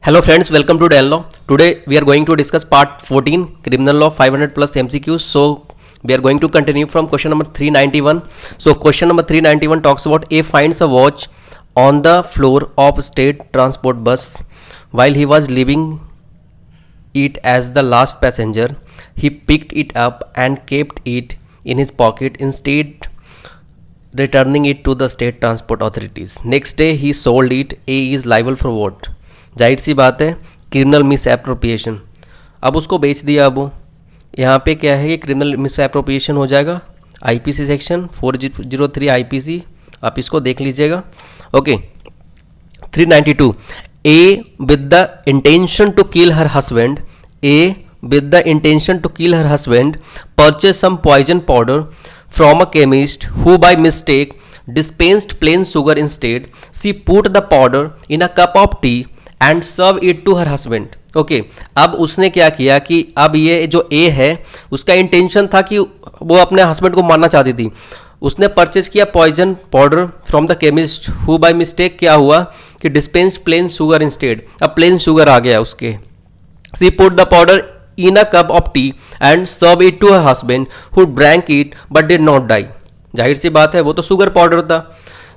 Hello friends, welcome to Dan Law. Today we are going to discuss part 14 Criminal Law 500 plus MCQs. So we are going to continue from question number 391. So question number 391 talks about A finds a watch on the floor of state transport bus while he was leaving it as the last passenger. He picked it up and kept it in his pocket instead returning it to the state transport authorities. Next day he sold it. A is liable for what? जाहिर सी बात है criminal miss appropriation. अब उसको बेच दिया. अब यहाँ पे क्या है कि क्रिमिनल मिस एप्रोप्रिएशन हो जाएगा. आईपीसी सेक्शन 403 आईपीसी आप इसको देख लीजिएगा. Okay 392 A with the intention to kill her husband. A with the intention to kill her husband purchased some poison powder from a chemist who by mistake dispensed plain sugar instead. She put the powder in a cup of tea and served it to her husband. Okay अब उसने क्या किया कि अब ये जो ए है उसका इंटेंशन था कि वो अपने हस्बैंड को मारना चाहती थी. उसने परचेज किया poison powder from the chemist who by mistake क्या हुआ कि डिस्पेंस्ड प्लेन शुगर इंस्टेड. अब प्लेन शुगर आ गया उसके. She put the powder in a cup of tea and serve it to her husband who drank it but did not die. जाहिर सी बात है वो तो शुगर पाउडर था.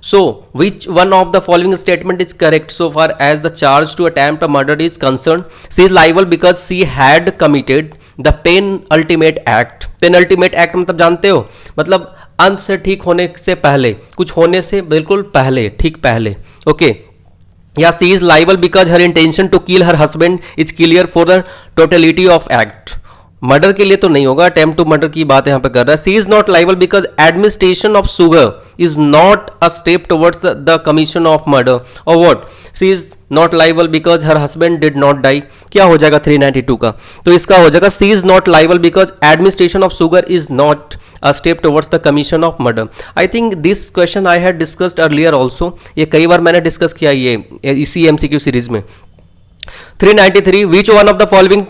So which one of the following statement is correct so far as the charge to attempt a murder is concerned? She is liable because she had committed the penultimate act. penultimate act मतलब जानते हो, मतलब अंत से ठीक होने से पहले, कुछ होने से बिल्कुल पहले, ठीक पहले. ओके या she is liable because her intention to kill her husband is clear for the totality of act. Murder के लिए तो नहीं होगा, अटेम्प्ट टू मर्डर की बात यहां पे कर रहा है. She is not liable because administration of sugar is not a step towards the commission of murder. और what she is not liable because her husband did not die. क्या हो जाएगा 392 का? तो इसका हो जाएगा she is not liable because administration of sugar is not a step towards the commission of murder. I think this question I had discussed earlier also. ये कई बार मैंने डिस्कस किया ये इसी MCQ सीरीज में. 393 which one of the following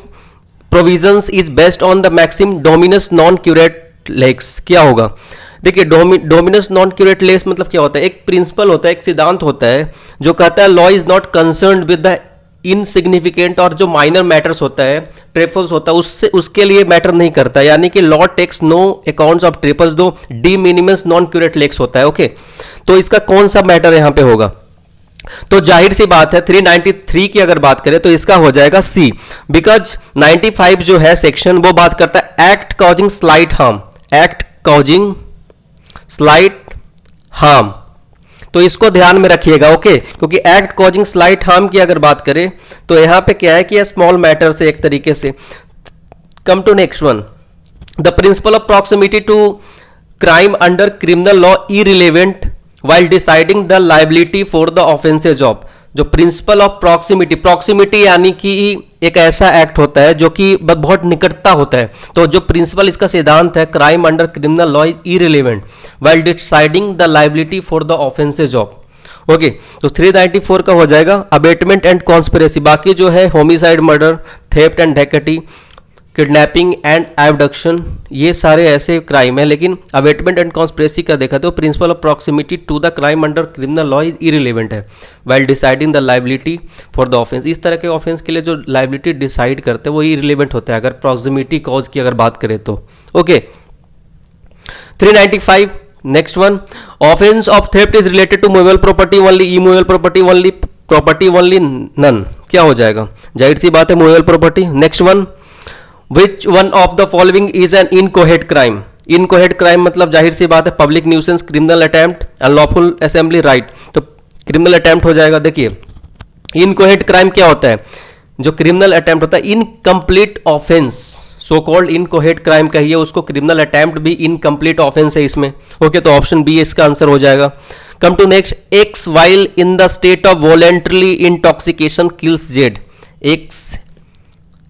provisions is based on the maxim dominus non curate lex. क्या होगा? देखिए डोमिनस नॉन क्यूरेट लेस मतलब क्या होता है? एक प्रिंसिपल होता है, एक सिद्धांत होता है जो कहता है law is not concerned with the insignificant और जो माइनर मैटर्स होता है, ट्रिपल्स होता है, उससे उसके लिए मैटर नहीं करता. यानी कि law takes no accounts of trifles दो डी मिनिमस नॉन क्यूरेट लेक्स होता है. ओके तो इसका कौन सा मैटर यहां पे होगा? तो जाहिर सी बात है 393 की अगर बात करें तो इसका हो जाएगा सी. बिकॉज 95 जो है सेक्शन वो बात करता है act causing slight harm. Act causing slight harm, तो इसको ध्यान में रखिएगा. ओके क्योंकि एक्ट कॉजिंग स्लाइट हार्म की अगर बात करें तो यहां पे क्या है कि स्मॉल मैटर से एक तरीके से. Come to next one. The principle of proximity to crime under criminal law irrelevant while deciding the liability for the offences of. जो प्रिंसिपल ऑफ प्रॉक्सिमिटी, प्रॉक्सिमिटी यानी कि एक ऐसा एक्ट होता है जो कि बहुत निकटता होता है. तो जो प्रिंसिपल इसका सिद्धांत है crime under criminal law is irrelevant while deciding the liability for the offences of. Okay तो 394 का हो जाएगा अबेटमेंट एंड कॉन्स्पिरेसी. बाकी जो है homicide, murder, theft and dacoity, kidnapping and abduction, ये सारे ऐसे क्राइम है. लेकिन अवेटमेंट एंड कॉन्स्पिरेसी का देखा तो principle of proximity to the crime under criminal law is irrelevant है while deciding the liability for the offence. इस तरह के ऑफेंस के लिए जो लायबिलिटी डिसाइड करते हैं वो इररिलेवेंट होता है अगर प्रॉक्सिमिटी कॉज की अगर बात करें तो. Okay 395 next one. Offence of theft is related to movable property only, immovable property only, property only none. क्या हो जाएगा? जाहिर सी बात है movable property. Next one. Which one of the following is an inchoate crime? Inchoate crime मतलब जाहिर सी बात है public nuisance, criminal attempt, unlawful assembly right. तो क्रिमिनल अटेम्प्ट हो जाएगा. देखिए इनकोहेट क्राइम क्या होता है? जो क्रिमिनल अटेम्प्ट होता है incomplete offence, so called inchoate crime कहिए उसको. क्रिमिनल अटेम्प्ट भी इनकम्प्लीट ऑफेंस है इसमें. ओके तो ऑप्शन बी इसका आंसर हो जाएगा. Come to next. X while in the state of voluntarily intoxication kills Z. X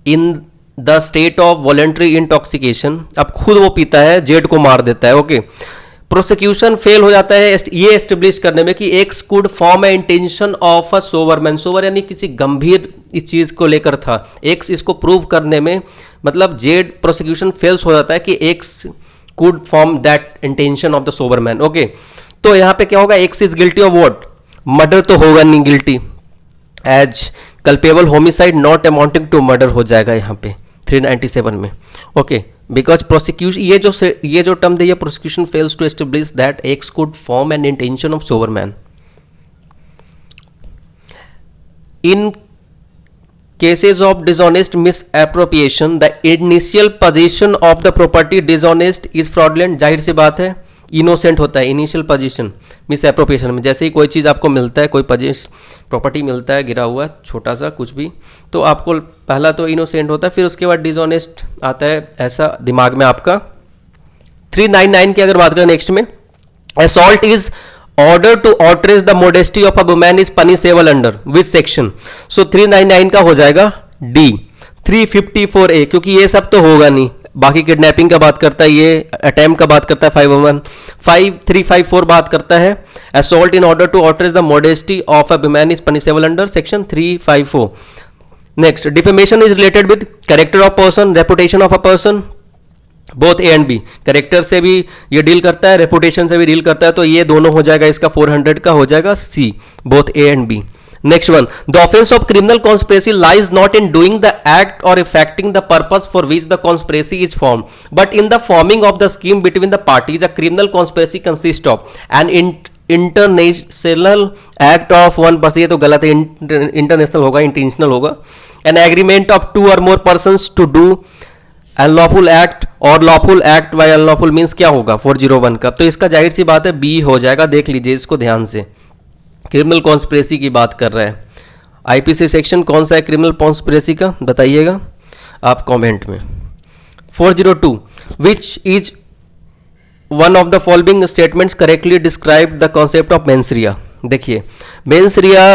in the state of voluntary intoxication, अब खुद वो पीता है, जेड को मार देता है. ओके प्रोसिक्यूशन फेल हो जाता है ये एस्टेब्लिश करने में कि X could form A intention of a sober man. Sober यानी किसी गंभीर इस चीज को लेकर था. एक्स इसको प्रूव करने में मतलब जेड प्रोसिक्यूशन फेल्स हो जाता है कि X could form that intention of the sober man. Okay तो यहां पे क्या होगा? X is guilty of what? Murder तो होगा नहीं guilty. As culpable homicide not amounting to murder हो जाएगा यहाँ पे 397 में। ओके, बिकॉज प्रोसिक्यूशन ये जो टर्म दिया, prosecution fails to establish that X could form an intention of sober man. In cases of dishonest misappropriation the initial possession of the property dishonest is fraudulent, जाहिर सी बात है innocent होता है initial position misappropriation में। जैसे ही कोई चीज़ आपको मिलता है, कोई प्रॉपर्टी मिलता है गिरा हुआ छोटा सा कुछ भी, तो आपको पहला तो इनोसेंट होता है, फिर उसके बाद डिसऑनेस्ट आता है, ऐसा दिमाग में आपका। 399 की अगर बात करें नेक्स्ट में, assault is order to outrage the modesty of a woman is punishable under which section. So 399 का हो जाएगा डी। 354A, क्योंकि ये सब तो होगा नहीं, बाकी किडनैपिंग का बात करता है, ये अटेम्प्ट का बात करता है 501। 354 बात करता है assault in order to outrage the modesty of a woman is punishable under section 354। Next, defamation is related with character of person, reputation of a person, both A and B. Character से भी ये deal करता है, reputation से भी deal करता है, तो ये दोनों हो जाएगा, इसका 400 का हो जाएगा C, both A and B. Next one, the offence of criminal conspiracy lies not in doing the act और effecting the purpose for which the conspiracy is form but in the forming of the scheme between the parties. A criminal conspiracy consist of an international act of one person, ये तो गलत है, international होगा, international होगा। An agreement of 2 और more persons to do unlawful act और lawful act by unlawful means क्या होगा 401 का, तो इसका जाहिर सी बात है बी हो जाएगा। देख लीजिए इसको ध्यान से, क्रिमिनल कॉन्स्पिरेसी की बात कर रहा है। आईपीसी सेक्शन कौन सा है क्रिमिनल कॉन्स्पिरेसी का, बताइएगा आप कमेंट में। 402, which is one of the following statements correctly describe the concept of mens rea. देखिए, mens rea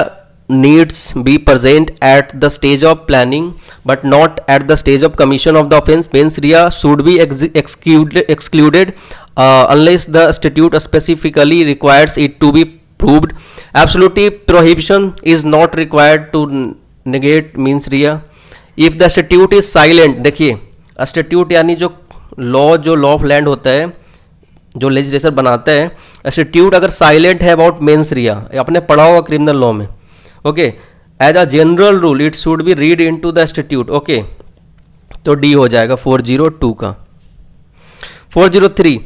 needs be present at the stage of planning but not at the stage of commission of the offense. Mens rea should be excluded unless the statute specifically requires it to be proved. Absolute prohibition is not required to negate mens rea. If the statute is silent, देखिए statute यानी जो law of land होता है, जो legislature बनाता है, statute अगर silent है अबाउट मेंस रिया, आपने पढ़ा होगा क्रिमिनल लॉ में, okay, as a general rule it should be read into the statute. Okay, तो डी हो जाएगा 402 का। 403,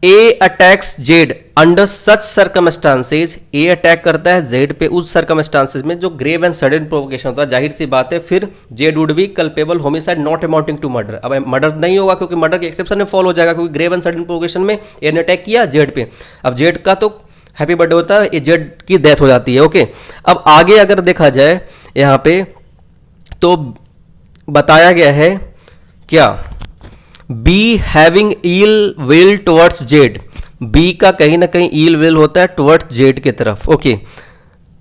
A attacks Z under such circumstances, A attack करता है जेड पे उस सर्कमस्टांसेज में जो ग्रेव एंड सडन प्रोवोकेशन होता है, जाहिर सी बात है फिर Z would be culpable homicide not amounting to murder. अब मर्डर नहीं होगा क्योंकि मर्डर के एक्सेप्शन में फॉल हो जाएगा, क्योंकि ग्रेव एंड सडन प्रोवोकेशन में ए ने अटैक किया जेड पे, अब जेड का तो हैप्पी बर्थडे होता है, ये जेड की डेथ हो जाती है। ओके, अब आगे अगर देखा जाए यहाँ पे तो बताया गया है क्या, B having ill will towards Z, B का कहीं ना कहीं ईल विल होता है टुवर्ड्स जेड की तरफ। ओके,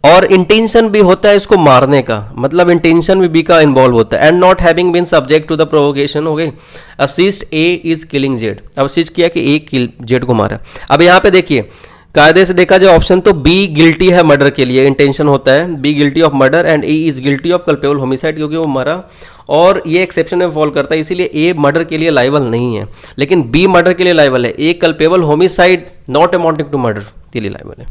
और इंटेंशन भी होता है इसको मारने का, मतलब इंटेंशन भी बी का इन्वॉल्व होता है। And not having been subject to the provocation. Okay, assist A is killing Z, अब असिस्ट किया कि ए किल जेड को मारा। अब यहाँ पे देखिए कायदे से देखा जाए ऑप्शन तो बी गिल्टी है मर्डर के लिए, इंटेंशन होता है, be guilty of murder and A is guilty of culpable homicide, क्योंकि वो मरा और ये एक्सेप्शन में फॉल करता है, इसीलिए ए मर्डर के लिए लाइबल नहीं है, लेकिन बी मर्डर के लिए लाइबल है। A culpable homicide not amounting to murder के लिए लाइबल है।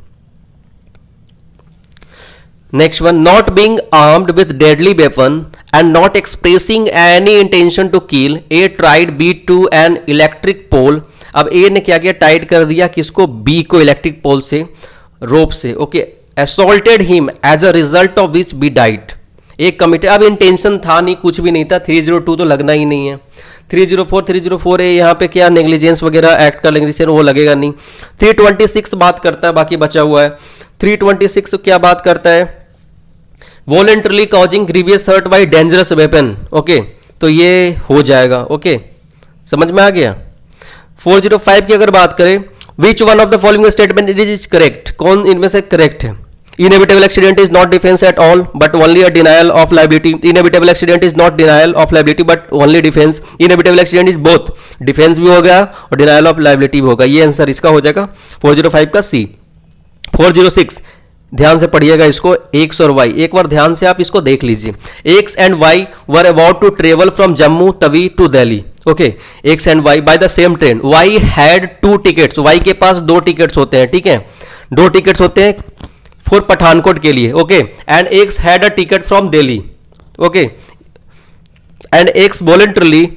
Next one, not being armed with deadly weapon and not expressing any intention to kill, A tried B to an electric pole. अब A ने क्या किया, tight कर दिया किसको, बी को इलेक्ट्रिक पोल से, रोप से। Okay, assaulted him as a result of which B died, एक कमिटेड, अब इंटेंशन था नहीं, कुछ भी नहीं था, 302 तो लगना ही नहीं है। 304 है यहाँ पे क्या, नेग्लिजेंस वगैरह एक्ट का नेग्लिजेंस वो लगेगा नहीं। 326 बात करता है, बाकी बचा हुआ है। 326 क्या बात करता है, voluntarily causing grievous hurt by dangerous weapon. Okay, तो ये हो जाएगा। ओके, समझ में आ गया। 405 की अगर बात करें, विच one of the following statement is correct, कौन इनमें से करेक्ट है। Inevitable accident is not defence at all but only a denial of liability, inevitable accident is not denial of liability but only defence, inevitable accident is both, defence भी हो गया और denial of liability भी होगा, ये answer इसका हो जाएगा 405 का सी। 406, ध्यान से पढ़िएगा इसको, एक्स और वाई, एक बार ध्यान से आप इसको देख लीजिए। X and Y were about to travel from Jammu Tawi to Delhi. Okay, X and Y buy the same train, Y had 2 tickets, Y के पास 2 टिकट्स होते हैं, ठीक है, 2 टिकट्स होते हैं फॉर पठानकोट के लिए, okay, and X had a ticket from Delhi, okay, and X voluntarily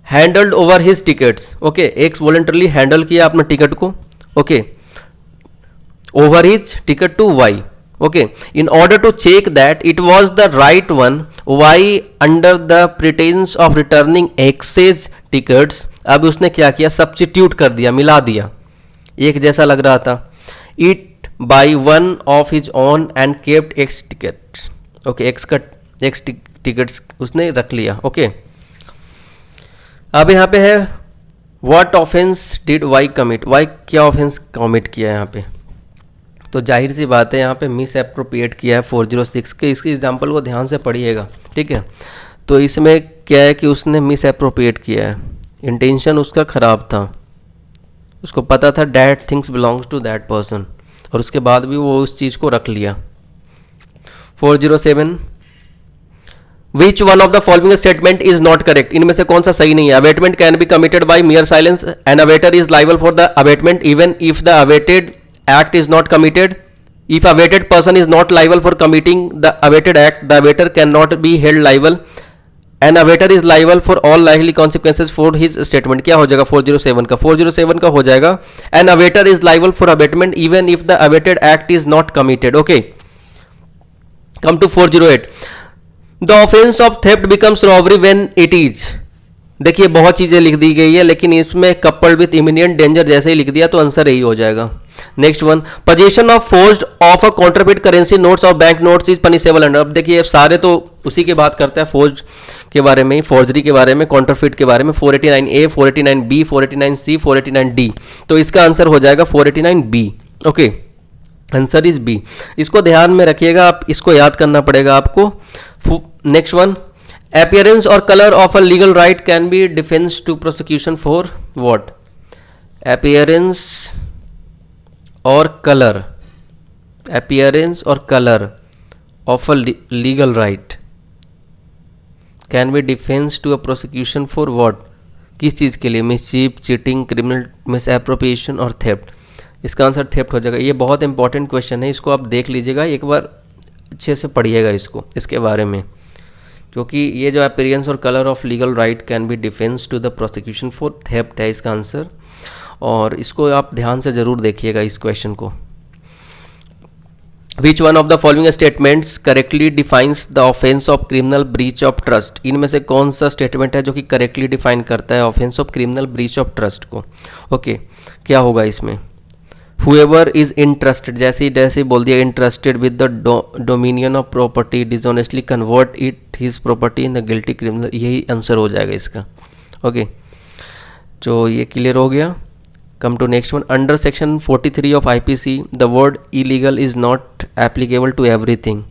handed over his tickets, okay, X voluntarily handle किया अपने टिकट को, okay, over his ticket to Y, okay, in order to check that it was the right one, Y under the pretence of returning excess tickets, अब उसने क्या किया, substitute कर दिया, मिला दिया, एक जैसा लग रहा था, it by one of his own and kept X ticket, okay, X tickets उसने रख लिया, ओके। अब यहाँ पे है what offence did Y commit, Y क्या ऑफेंस कमिट किया है यहाँ पे, तो जाहिर सी बात है यहाँ पे मिस एप्रोप्रिएट किया है 406 के, इसके एग्जाम्पल को ध्यान से पढ़िएगा, ठीक है। तो इसमें क्या है कि उसने मिस एप्रोप्रिएट किया है, इंटेंशन उसका ख़राब था, उसको पता था that things belongs to that person, और उसके बाद भी वो उस चीज़ को रख लिया। 407 which one of the following statement is not correct, इनमें से कौन सा सही नहीं है। Abetment can be committed by mere silence, an abettor is liable for the abetment even if the abetted act is not committed. If awaited person is not liable for committing the awaited act, the awaiter cannot be held liable. An awaiter is liable for all likely consequences for his statement. क्या हो जाएगा 407 का, 407 का हो जाएगा an awaiter is liable for abatement even if the awaited act is not committed. Okay, come to 408. The offense of theft becomes robbery when it is, देखिए बहुत चीज़ें लिख दी गई है, लेकिन इसमें कपल्ड विथ इमिनिएंट डेंजर जैसे ही लिख दिया तो आंसर यही हो जाएगा। Next one, possession of forged of a counterfeit currency notes और bank notes is punishable under. अब देखिए सारे तो उसी की बात करता है, फोर्ज के बारे में, फोर्जरी के बारे में, कॉन्ट्रफिट के बारे में, 489A, 489B, 489C, 489D, तो इसका आंसर हो जाएगा 489B। Okay, answer is B. इसको ध्यान में रखिएगा, आप इसको याद करना पड़ेगा आपको। Next one, appearance or color of a legal right can be defense to prosecution for what? Appearance or color, appearance or color of a legal right can be defense to a prosecution for what? किस चीज़ के लिए? Mischief, cheating, criminal misappropriation और theft. इसका answer theft हो जाएगा। ये बहुत important question है, इसको आप देख लीजिएगा, एक बार अच्छे से पढ़िएगा इसको, इसके बारे में, क्योंकि ये जो अपीयरेंस और colour of legal right can be defence to the prosecution for theft है इसका आंसर, और इसको आप ध्यान से ज़रूर देखिएगा इस क्वेश्चन को। विच one of the following statements correctly defines the offence of criminal breach of trust. इनमें से कौन सा स्टेटमेंट है जो कि करेक्टली डिफाइन करता है offence of criminal breach of trust को? ओके, क्या होगा इसमें? Whoever is interested, जैसे बोल दिया, interested with the dominion of property dishonestly convert it his property in the guilty criminal, यही आंसर हो जाएगा इसका। ओके, तो ये क्लियर हो गया। Come to next one, under section 43 of IPC the word illegal is not applicable to everything.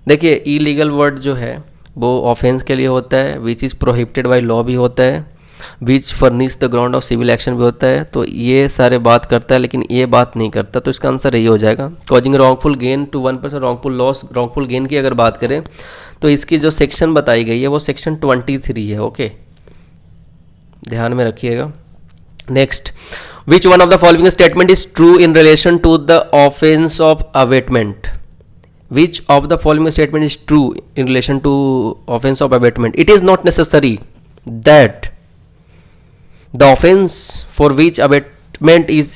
देखिए illegal word जो है वो ऑफेंस के लिए होता है, which is prohibited by law भी होता है, which furnish the ground of civil action भी होता है, तो ये सारे बात करता है, लेकिन ये बात नहीं करता, तो इसका आंसर यही हो जाएगा। Causing wrongful gain to 1% wrongful loss, wrongful gain की अगर बात करें तो इसकी जो सेक्शन बताई गई है वो सेक्शन 23 है। ओके, ध्यान में रखिएगा। Next, which one of the following statement is true in relation to the offence of abetment? Which of the following statement is true in relation to offence of abetment? It is not necessary that the offense for which abatement is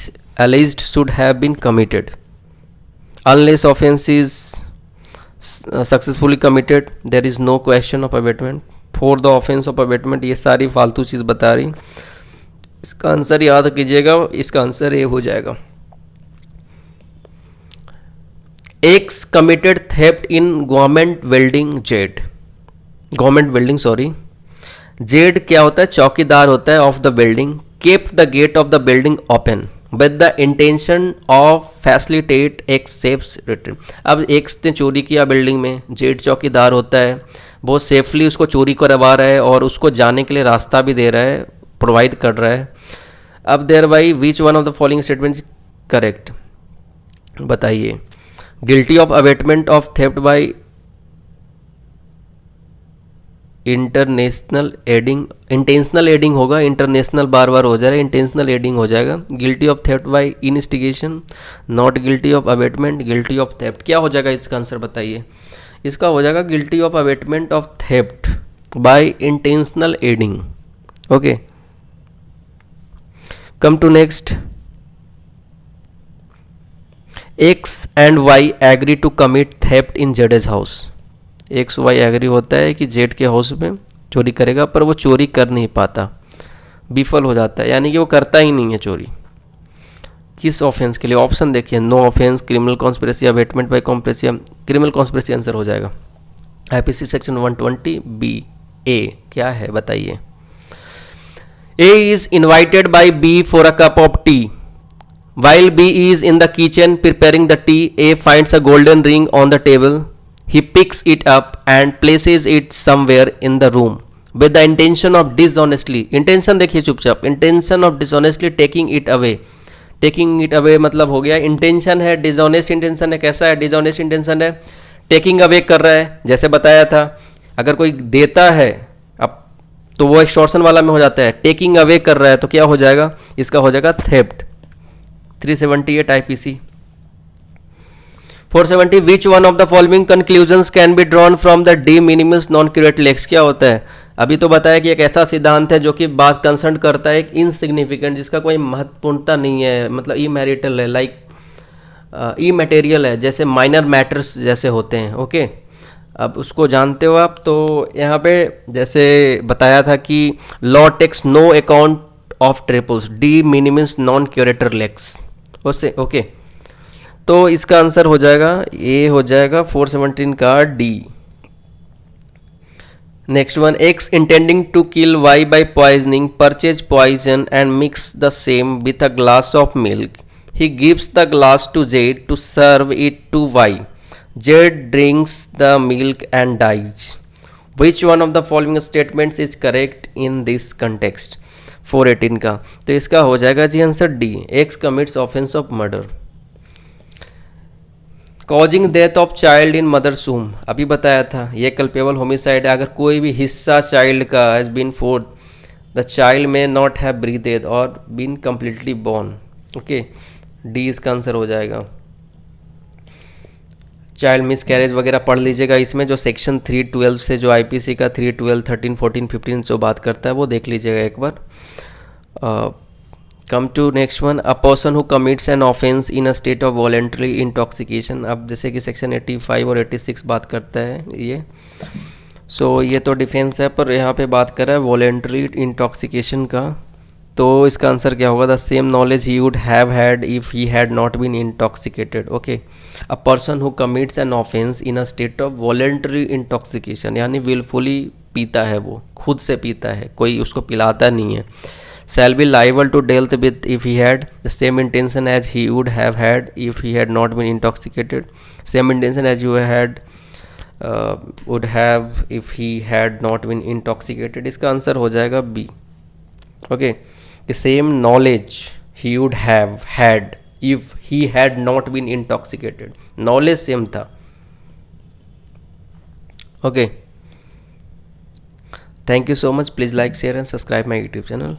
alleged should have been committed unless offense is successfully committed, there is no question of abatement for the offense of abatement। ये सारी फालतू चीज़ बता रही, इसका answer याद कीजिएगा, इसका answer ये हो जाएगा। X committed theft in government building Z, government building, sorry, Z क्या होता है? चौकीदार होता है of the building. Kept the gate of the building open with the intention of facilitate X safes return. अब एक्स ने चोरी किया बिल्डिंग में, जेड चौकीदार होता है, वो सेफली उसको चोरी करवा रहा है और उसको जाने के लिए रास्ता भी दे रहा है, प्रोवाइड कर रहा है। अब thereby which one of the following statement correct? बताइए। Guilty of abetment of theft by international aiding, intentional aiding होगा, इंटरनेशनल बार बार हो जा रहा है, इंटेंशनल एडिंग हो जाएगा। Guilty of theft by instigation, not guilty of abetment, guilty of theft. क्या हो जाएगा इसका आंसर बताइए? इसका हो जाएगा guilty of abetment of theft by intentional aiding. Okay, come to next. X and Y agree to commit theft in जेडेज house. X Y agree होता है कि जेड के हाउस में चोरी करेगा, पर वो चोरी कर नहीं पाता, विफल हो जाता है, यानी कि वो करता ही नहीं है चोरी। किस ऑफेंस के लिए? ऑप्शन देखिए, no offence, criminal conspiracy, abetment by conspiracy. Criminal conspiracy answer हो जाएगा। आईपीसी सेक्शन 120 बी ए क्या है बताइए? A is invited by B for a cup of tea. While B is in the kitchen preparing the tea, A finds a golden ring on the table. He picks it up and places it somewhere in the room with the intention of dishonestly, intention देखिए चुपचाप, intention of dishonestly taking it away. Taking it away मतलब हो गया intention है, dishonest intention है। कैसा है dishonest intention है? taking away कर रहा है, जैसे बताया था। अगर कोई देता है अब तो वो extortion वाला में हो जाता है, taking away कर रहा है तो क्या हो जाएगा? इसका हो जाएगा theft। 378 IPC। 470 which one of the following conclusions can be drawn from the de minimus non curate lex. क्या होता है? अभी तो बताया कि एक ऐसा सिद्धांत है जो कि बात कंसर्न करता है एक इनसिग्निफिकेंट, जिसका कोई महत्वपूर्णता नहीं है, मतलब ई मैरिटल है, लाइक ई मटेरियल है, जैसे माइनर मैटर्स जैसे होते हैं। ओके, अब उसको जानते हो आप। तो यहाँ पे जैसे बताया था कि law takes no account of trifles, de minimus non curat lex उससे। ओके, तो इसका आंसर हो जाएगा, ये हो जाएगा 417 का D. Next one, X intending to kill Y by poisoning purchase poison and mix the same with a glass of milk. He gives the glass to Z to serve it to Y. Z drinks the milk and dies. Which one of the following statements is correct in this context? 418 का, तो इसका हो जाएगा जी answer D, X commits offence of murder. Causing death of child in mother's वूम, अभी बताया था ये कल्पेबल होमिसाइड है। अगर कोई भी हिस्सा चाइल्ड का has been forth, the child may not have breathed or been completely born. Okay, D इसका आंसर हो जाएगा। चाइल्ड मिस कैरेज वगैरह पढ़ लीजिएगा, इसमें जो सेक्शन 312 से जो आईपीसी का 312, 13, 14, 15 जो बात करता है वो देख लीजिएगा एक बार। Come to next one, a person who commits an offence in a state of voluntary intoxication. अब जैसे कि सेक्शन 85 और 86 बात करता है ये, सो ये तो डिफेंस है, पर यहाँ पे बात कर रहा है वॉलेंट्री इंटॉक्सिकेशन का। तो इसका आंसर क्या होगा? The same knowledge he would have had if he had not been intoxicated. Okay, a person who commits an offence in a state of voluntary intoxication, यानी विलफुली पीता है, वो खुद से पीता है, कोई उसको पिलाता नहीं है। shall be liable to dealt with if he had the same intention as he would have had if he had not been intoxicated. Same intention as you had would have if he had not been intoxicated. इसका answer हो जाएगा B. Okay, same knowledge he would have had if he had not been intoxicated, knowledge same था। Okay, thank you so much. Please like, share and subscribe my YouTube channel.